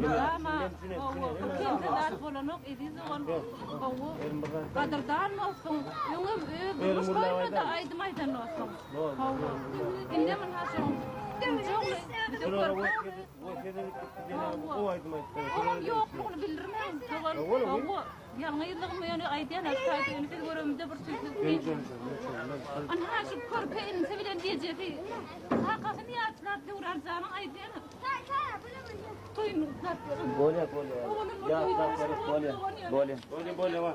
Ama kimse dert bolanok ediz olan kavu kadırdan olsun. Yunum boş koyma da aydımaydan olsun. Kavu. İnde min haşım. Oğlum yok bunu bildirmem. Kavu. Yanına yıllığım yani aydiyan aşağıda ünfil görümde bir sürü. Anha şu korpeyin sevilen diyeceği. Hakasını yaptılar devrancanın aydiyan. Boleh. Ya, boleh.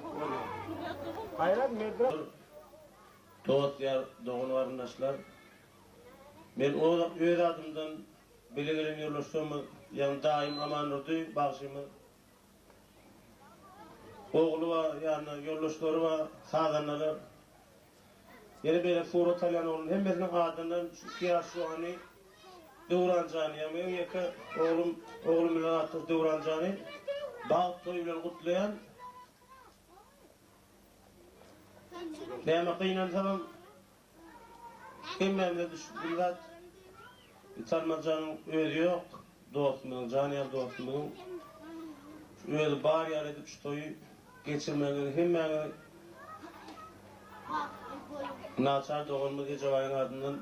Hayrat medra. Doğut yer doğun varandaşlar. Ben o öz adımdan bilegelim yollaştığımı yani daim aman urdu bağışımı. Oğlu var yani yollaşları var sağdanlar. Yine böyle foro talyan olun hem benim adından şu hani Devrancani yani benim yakı oğlum ile artık Devrancani bağ toyuyla kutlayan Demakıyla tamam Kimmemle düşbülat Salmancan'ın öyle yok Doğusmunun, caniyar doğusmunun öyle bağır yer edip şu toyu geçirmeleri hemen Naçar doğumlu gece vayın ardından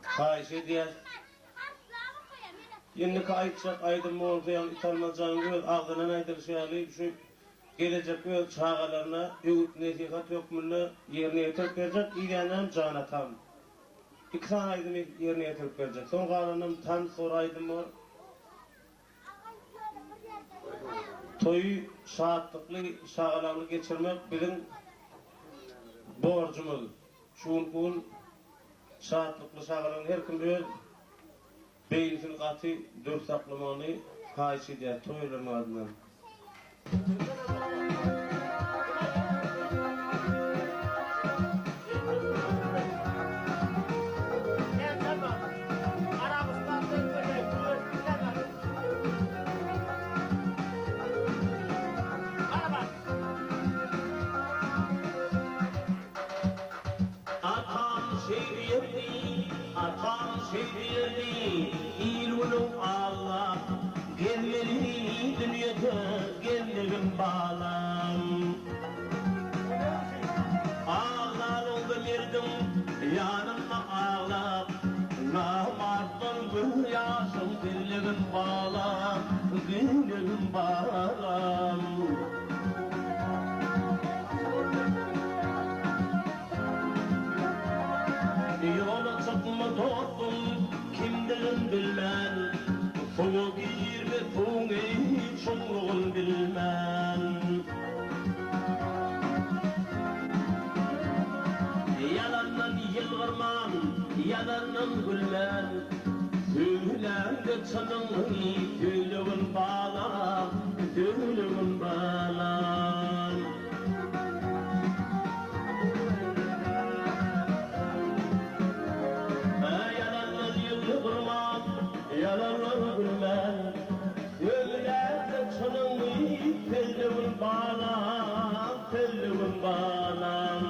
Fahişe diye Yeni kayıtacak aydın oldu yani İtalmancan'ın göz ağzından aydırışıyla şu gelecek göz çağalarına nesihat hükmünü yerine yetirip verecek İlyanem cana tam. 2 tane aydın yerine yetirip verecek. Son kalanım tam sonra aydın var. Toyu şahatlıklı şağalarını geçirmek bizim borcumuz. Şun şahatlıklı şağalarını her kim bilir beyin filkatı 4 saklamanı haişi diye toylarım adından. Atam şehirli ilunum Allah gelmeli dünyada gelmelim bağlam ağlar oldu verdim yanımda ağlap namardan bu yaşım dilim bağlam Yola çıkma dostum kimden bilmem Fuğu giyir ve fuğu çoğun bilmem Yalandan yılgırmam, yalandan gülmem Tüylendi çanını, tüylüğün bağlam Yalanlar gülmem, göğlerde çanımı telliğin bağlam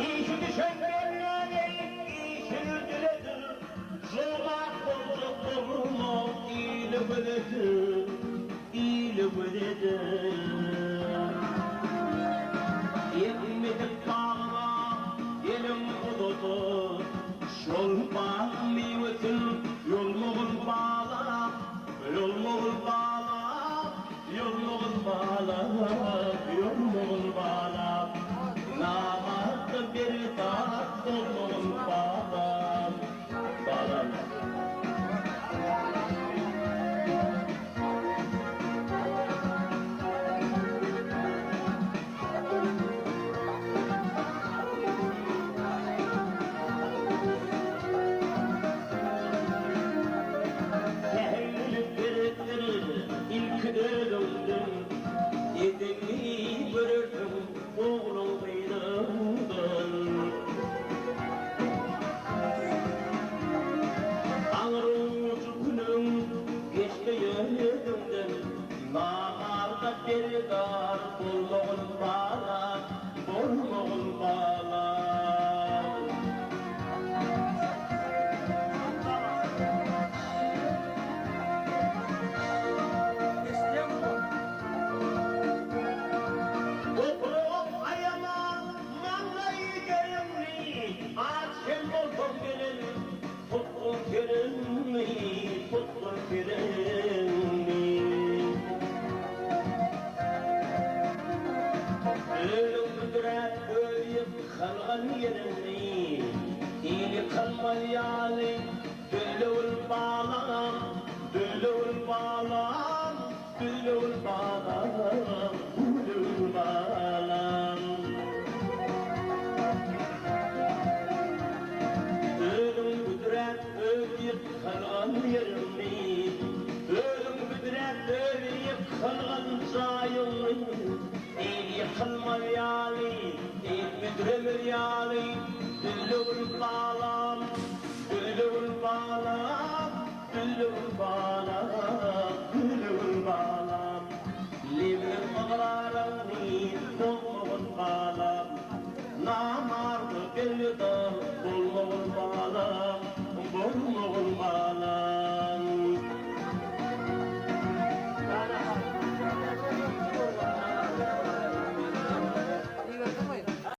İşi düşen gönlüne işini diledir, zulmat bozuk İle böyledir Yetmedik dağına elim kududu Şol bağmıyorsun yolmuğun bağla Namakta bir tat yolmuğun bağla İlk ölümdüm, yedini görürdüm oğlum beynimden. Ağrım ucu günüm geçti yerimden, namar bağda bergar bolmağın bağlar, bolmağın bağlar. Toprağım ayama, mağlayı gerimli, açken bolmağın gelin, tutkun kerimli, tutkun kerimli. Ölümdüre ölüp kalgan yerimli, İyi kalmal yani, dölül bağlam,